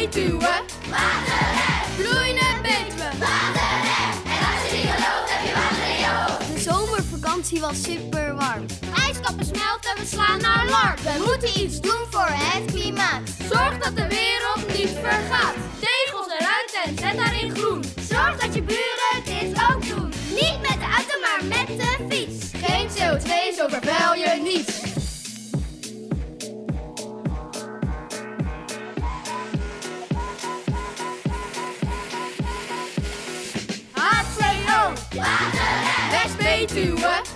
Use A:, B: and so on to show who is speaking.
A: Westbetuwe. Bloeiende Betuwe.
B: En als je niet gelooft, heb je water in je hoofd.
A: De zomervakantie was super warm.
B: Ijskappen smelten, we slaan alarm.
A: We moeten iets doen voor het klimaat.
B: Zorg dat de wereld niet vergaat. Tegels eruit en zet daarin groen. Zorg dat je buren dit ook doen. Niet met de auto, maar met de fiets.
A: Geen CO2, zo vervuil je niet.
B: Westbetuwe.